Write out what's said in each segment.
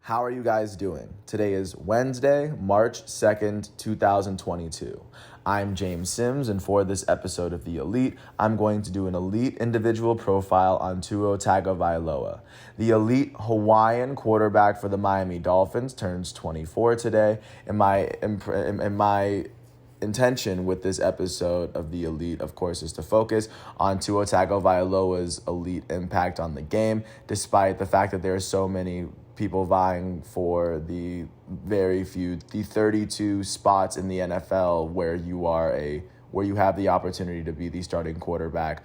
How are you guys doing? Today is Wednesday, March 2nd, 2022. I'm James Sims, and for this episode of The Elite, I'm going to do an elite individual profile on Tua Tagovailoa. The elite Hawaiian quarterback for the Miami Dolphins turns 24 today, and my intention with this episode of The Elite, of course, is to focus on Tua Tagovailoa's elite impact on the game, despite the fact that there are so many people vying for the 32 spots in the NFL where you have the opportunity to be the starting quarterback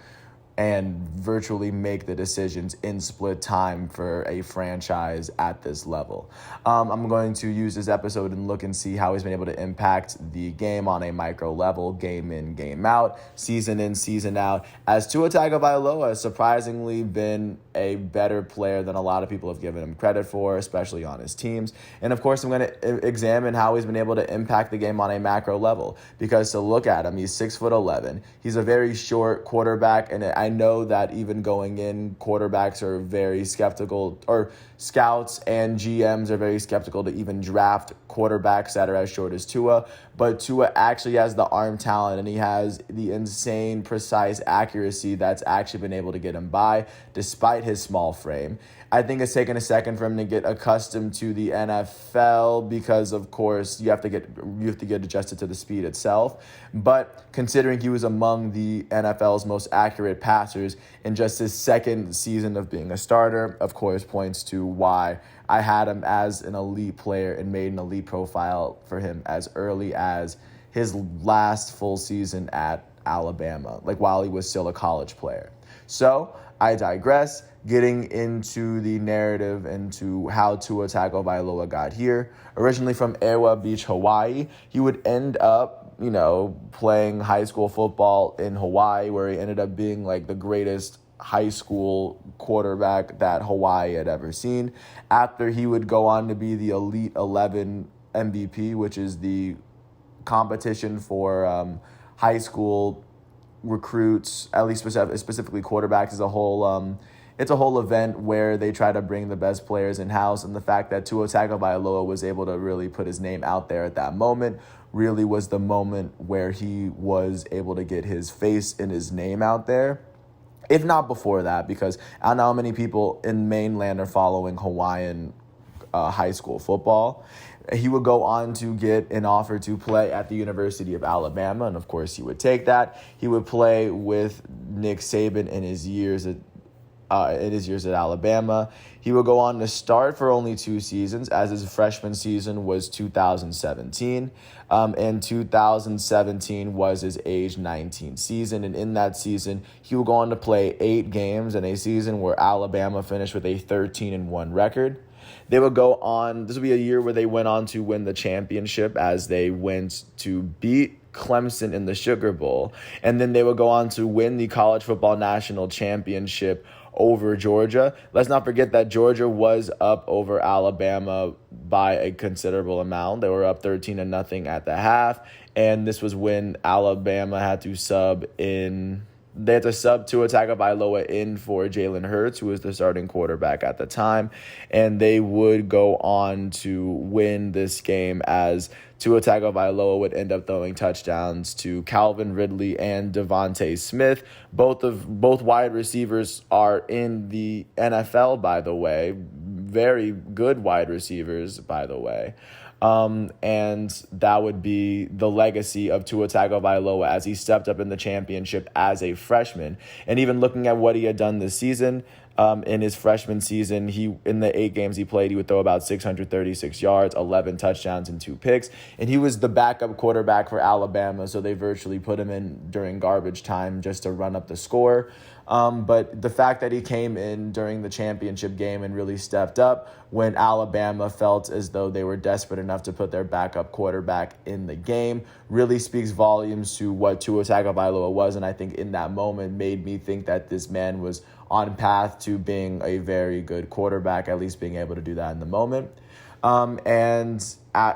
and virtually make the decisions in split time for a franchise at this level. I'm going to use this episode and look and see how he's been able to impact the game on a micro level, game in, game out, season in, season out, as Tua Tagovailoa has surprisingly been a better player than a lot of people have given him credit for, especially on his teams. And of course, I'm going to examine how he's been able to impact the game on a macro level, because to look at him, he's 6'11". He's a very short quarterback, and I know that even going in, quarterbacks are very skeptical, or scouts and GMs are very skeptical to even draft quarterbacks that are as short as Tua. But Tua actually has the arm talent, and he has the insane, precise accuracy that's actually been able to get him by, despite his small frame. I think it's taken a second for him to get accustomed to the NFL because, of course, you have to get adjusted to the speed itself. But considering he was among the NFL's most accurate passers in just his second season of being a starter, of course, points to why I had him as an elite player and made an elite profile for him as early as his last full season at Alabama, like while he was still a college player. So I digress. Getting into the narrative into how Tua Tagovailoa got here. Originally from Ewa Beach, Hawaii, he would end up, playing high school football in Hawaii, where he ended up being like the greatest high school quarterback that Hawaii had ever seen. After he would go on to be the Elite 11 MVP, which is the competition for high school recruits, at least specifically quarterbacks, as a whole. It's a whole event where they try to bring the best players in-house, and the fact that Tua Tagovailoa was able to really put his name out there at that moment really was the moment where he was able to get his face and his name out there. If not before that, because I don't know how many people in mainland are following Hawaiian high school football. He would go on to get an offer to play at the University of Alabama, and of course he would take that. He would play with Nick Saban in his years at Alabama. He would go on to start for only 2 seasons, as his freshman season was 2017. And 2017 was his age 19 season. And in that season, he would go on to play 8 games in a season where Alabama finished with a 13-1 record. They would go on, this would be a year where they went on to win the championship, as they went to beat Clemson in the Sugar Bowl. And then they would go on to win the college football national championship over Georgia. Let's not forget that Georgia was up over Alabama by a considerable amount. They were up 13-0 at the half, and this was when Alabama had to sub Tua Tagovailoa in for Jalen Hurts, who was the starting quarterback at the time, and they would go on to win this game, as Tua Tagovailoa would end up throwing touchdowns to Calvin Ridley and Devontae Smith. Both wide receivers are in the NFL, by the way. Very good wide receivers, by the way. And that would be the legacy of Tua Tagovailoa as he stepped up in the championship as a freshman. And even looking at what he had done this season, in his freshman season, in the 8 games he played, he would throw about 636 yards, 11 touchdowns, and 2 picks. And he was the backup quarterback for Alabama, so they virtually put him in during garbage time just to run up the score. But the fact that he came in during the championship game and really stepped up when Alabama felt as though they were desperate enough to put their backup quarterback in the game really speaks volumes to what Tua Tagovailoa was. And I think in that moment made me think that this man was on path to being a very good quarterback, at least being able to do that in the moment.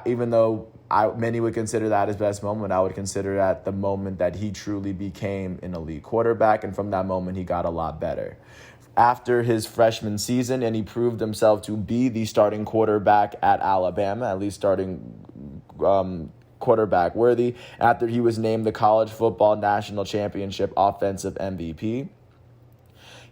Even though many would consider that his best moment, I would consider that the moment that he truly became an elite quarterback, and from that moment he got a lot better. after his freshman season, and he proved himself to be the starting quarterback at Alabama, at least starting quarterback worthy, after he was named the College Football National Championship Offensive MVP.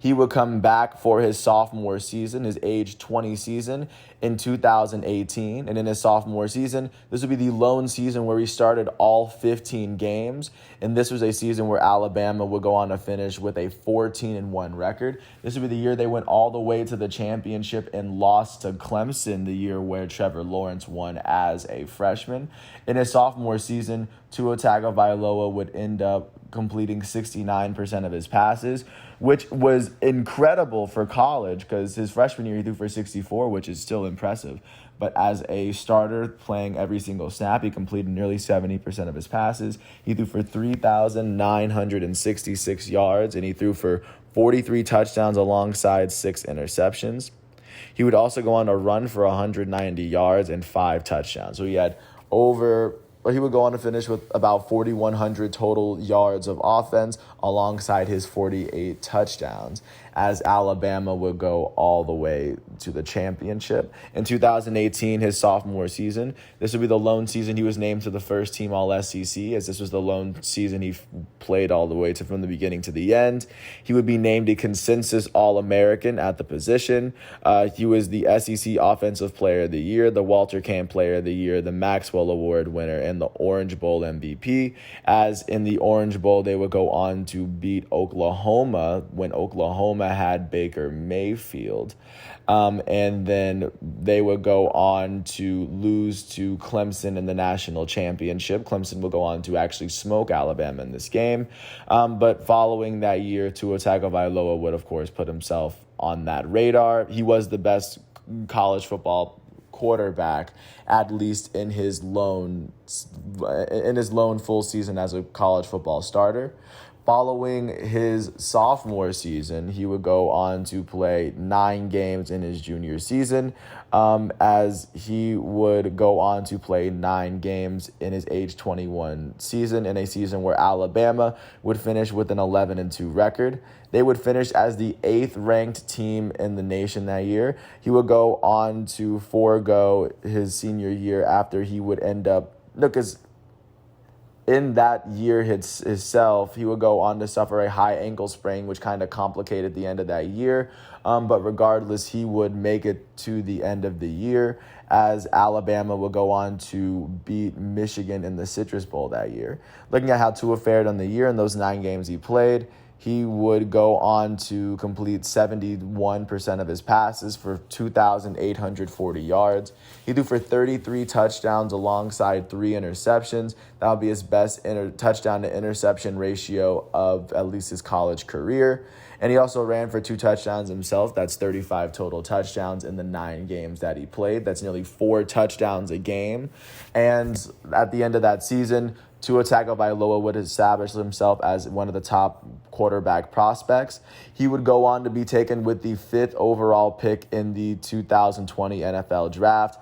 He would come back for his sophomore season, his age 20 season in 2018. And in his sophomore season, this would be the lone season where he started all 15 games. And this was a season where Alabama would go on to finish with a 14-1 record. This would be the year they went all the way to the championship and lost to Clemson, the year where Trevor Lawrence won as a freshman. In his sophomore season, Tua Tagovailoa would end up completing 69% of his passes, which was incredible for college because his freshman year he threw for 64, which is still impressive. But as a starter playing every single snap, he completed nearly 70% of his passes. He threw for 3,966 yards, and he threw for 43 touchdowns alongside 6 interceptions. He would also go on to run for 190 yards and 5 touchdowns. So he would go on to finish with about 4,100 total yards of offense alongside his 48 touchdowns, as Alabama would go all the way to the championship. In 2018, his sophomore season, this would be the lone season he was named to the first team All-SEC, as this was the lone season he played all the way to from the beginning to the end. He would be named a consensus All-American at the position. He was the SEC Offensive Player of the Year, the Walter Camp Player of the Year, the Maxwell Award winner, and the Orange Bowl MVP, as in the Orange Bowl, they would go on to beat Oklahoma when Oklahoma had Baker Mayfield. And then they would go on to lose to Clemson in the national championship. Clemson will go on to actually smoke Alabama in this game. But following that year, Tua Tagovailoa would, of course, put himself on that radar. He was the best college football quarterback, at least in his lone full season as a college football starter. Following his sophomore season, he would go on to play 9 games in his junior season, as he would go on to play 9 games in his age 21 season, in a season where Alabama would finish with an 11-2 record. They would finish as the 8th ranked team in the nation that year. He would go on to forego his senior year after he would end up, because in that year himself, he would go on to suffer a high ankle sprain, which kind of complicated the end of that year. But regardless, he would make it to the end of the year, as Alabama would go on to beat Michigan in the Citrus Bowl that year. Looking at how Tua fared on the year in those 9 games he played, he would go on to complete 71% of his passes for 2,840 yards. He threw for 33 touchdowns alongside 3 interceptions. That would be his best touchdown to interception ratio of at least his college career. And he also ran for 2 touchdowns himself. That's 35 total touchdowns in the 9 games that he played. That's nearly 4 touchdowns a game. And at the end of that season, Tua Tagovailoa would establish himself as one of the top quarterback prospects. He would go on to be taken with the 5th overall pick in the 2020 NFL Draft.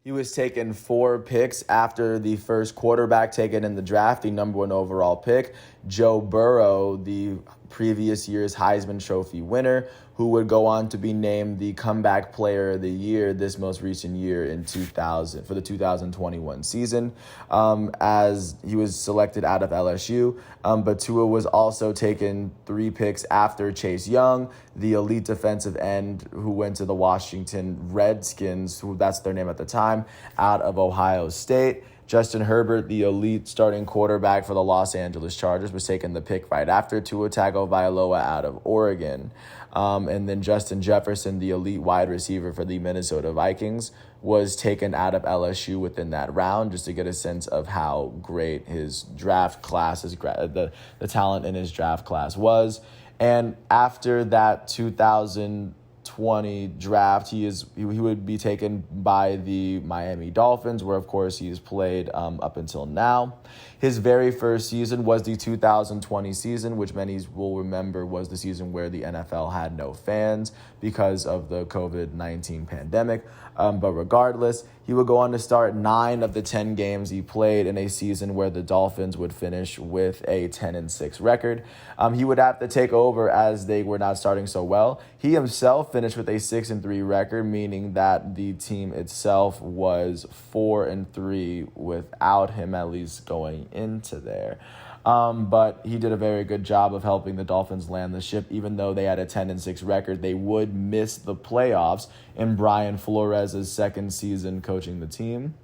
He was taken 4 picks after the first quarterback taken in the draft, the number 1 overall pick, Joe Burrow, the previous year's Heisman Trophy winner, who would go on to be named the Comeback Player of the Year this most recent year in 2000 for the 2021 season, as he was selected out of LSU. But Tua was also taken 3 picks after Chase Young, the elite defensive end who went to the Washington Redskins, who that's their name at the time, out of Ohio State. Justin Herbert, the elite starting quarterback for the Los Angeles Chargers, was taken the pick right after Tua Tagovailoa out of Oregon. And then Justin Jefferson, the elite wide receiver for the Minnesota Vikings, was taken out of LSU within that round, just to get a sense of how great his draft class, the talent in his draft class was. And after that 2020 draft, he would be taken by the Miami Dolphins, where of course he has played up until now. His very first season was the 2020 season, which many will remember was the season where the NFL had no fans because of the COVID-19 pandemic. But regardless, he would go on to start 9 of the 10 games he played in a season where the Dolphins would finish with a 10-6 record. He would have to take over as they were not starting so well. He himself finished with a 6-3 record, meaning that the team itself was 4-3 without him at least going into there. But he did a very good job of helping the Dolphins land the ship. Even though they had a 10-6 record, they would miss the playoffs in Brian Flores' second season coaching the team.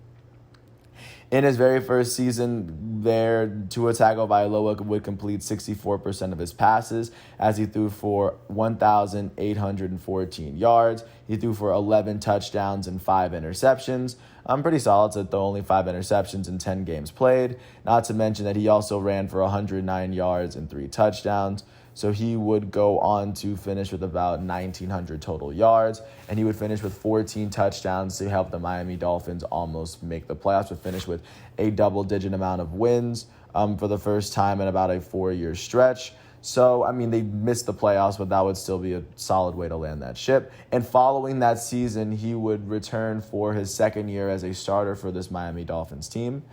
In his very first season there, Tua Tagovailoa would complete 64% of his passes as he threw for 1,814 yards. He threw for 11 touchdowns and 5 interceptions. Pretty solid to throw only 5 interceptions in 10 games played. Not to mention that he also ran for 109 yards and 3 touchdowns. So he would go on to finish with about 1,900 total yards, and he would finish with 14 touchdowns to help the Miami Dolphins almost make the playoffs, would finish with a double-digit amount of wins for the first time in about a 4-year stretch. So, I mean, they missed the playoffs, but that would still be a solid way to land that ship. And following that season, he would return for his second year as a starter for this Miami Dolphins team.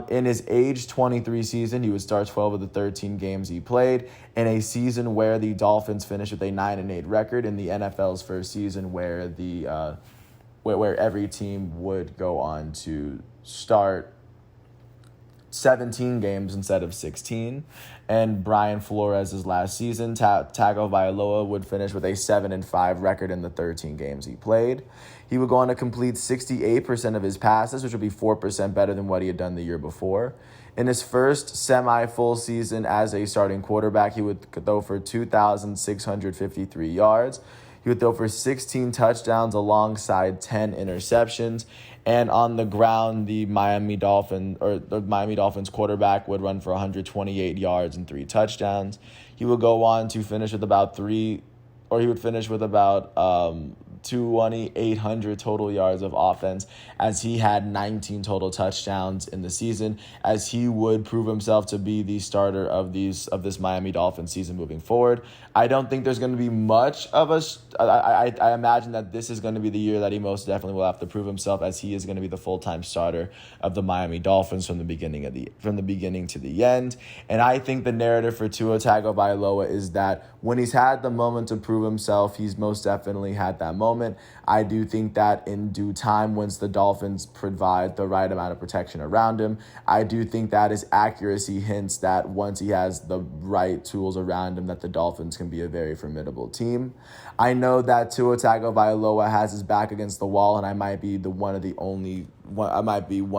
In his age 23 season, he would start 12 of the 13 games he played in a season where the Dolphins finished with a 9-8 record in the NFL's first season, where where every team would go on to start 17 games instead of 16. And Brian Flores' last season, Tagovailoa would finish with a 7-5 record in the 13 games he played. He would go on to complete 68% of his passes, which would be 4% better than what he had done the year before. In his first semi-full season as a starting quarterback, he would throw for 2,653 yards. He would throw for 16 touchdowns alongside 10 interceptions. And on the ground, the Miami Dolphins quarterback would run for 128 yards and 3 touchdowns. He would go on to finish with about 2,800 total yards of offense, as he had 19 total touchdowns in the season, as he would prove himself to be the starter of this Miami Dolphins season moving forward. I don't think there's going to be much of I imagine that this is going to be the year that he most definitely will have to prove himself, as he is going to be the full-time starter of the Miami Dolphins from the beginning to the end. And I think the narrative for Tua Tagovailoa is that when he's had the moment to prove himself, he's most definitely had that moment. I do think that in due time, once the Dolphins provide the right amount of protection around him, I do think that his accuracy hints that once he has the right tools around him, that the Dolphins can be a very formidable team. I know that Tua Tagovailoa has his back against the wall, and I might be one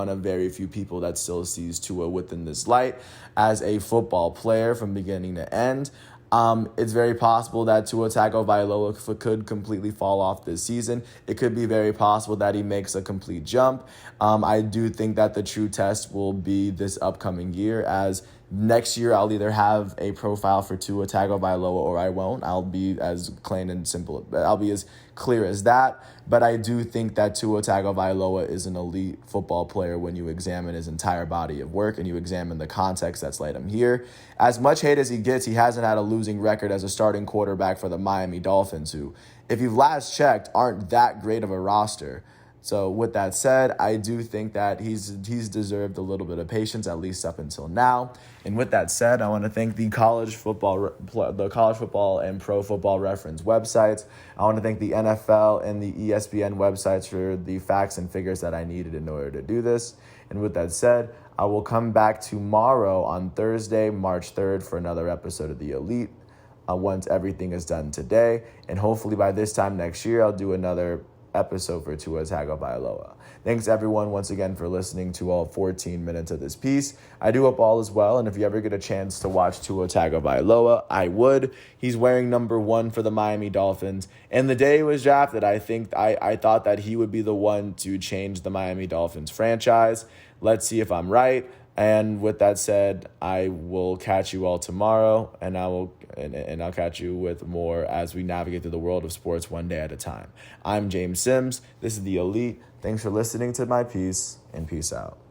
of very few people that still sees Tua within this light as a football player from beginning to end. It's very possible that Tua Tagovailoa could completely fall off this season. It could be very possible that he makes a complete jump. I do think that the true test will be this upcoming year, as next year I'll either have a profile for Tua Tagovailoa or I won't. I'll be as plain and simple. I'll be as clear as that. But I do think that Tua Tagovailoa is an elite football player when you examine his entire body of work and you examine the context that's led him here. As much hate as he gets, he hasn't had a losing record as a starting quarterback for the Miami Dolphins, who, if you've last checked, aren't that great of a roster. So with that said, I do think that he's deserved a little bit of patience, at least up until now. And with that said, I want to thank the college football and pro football reference websites. I want to thank the NFL and the ESPN websites for the facts and figures that I needed in order to do this. And with that said, I will come back tomorrow on Thursday, March 3rd, for another episode of The Elite. Once everything is done today, and hopefully by this time next year, I'll do another episode for Tua Tagovailoa. Thanks everyone once again for listening to all 14 minutes of this piece. I do hope all is well, and if you ever get a chance to watch Tua Tagovailoa, I would. He's wearing number 1 for the Miami Dolphins, and the day he was drafted, I thought that he would be the one to change the Miami Dolphins franchise. Let's see if I'm right. And with that said, I will catch you all tomorrow, and I'll catch you with more as we navigate through the world of sports one day at a time. I'm James Sims. This is The Elite. Thanks for listening to my piece, and peace out.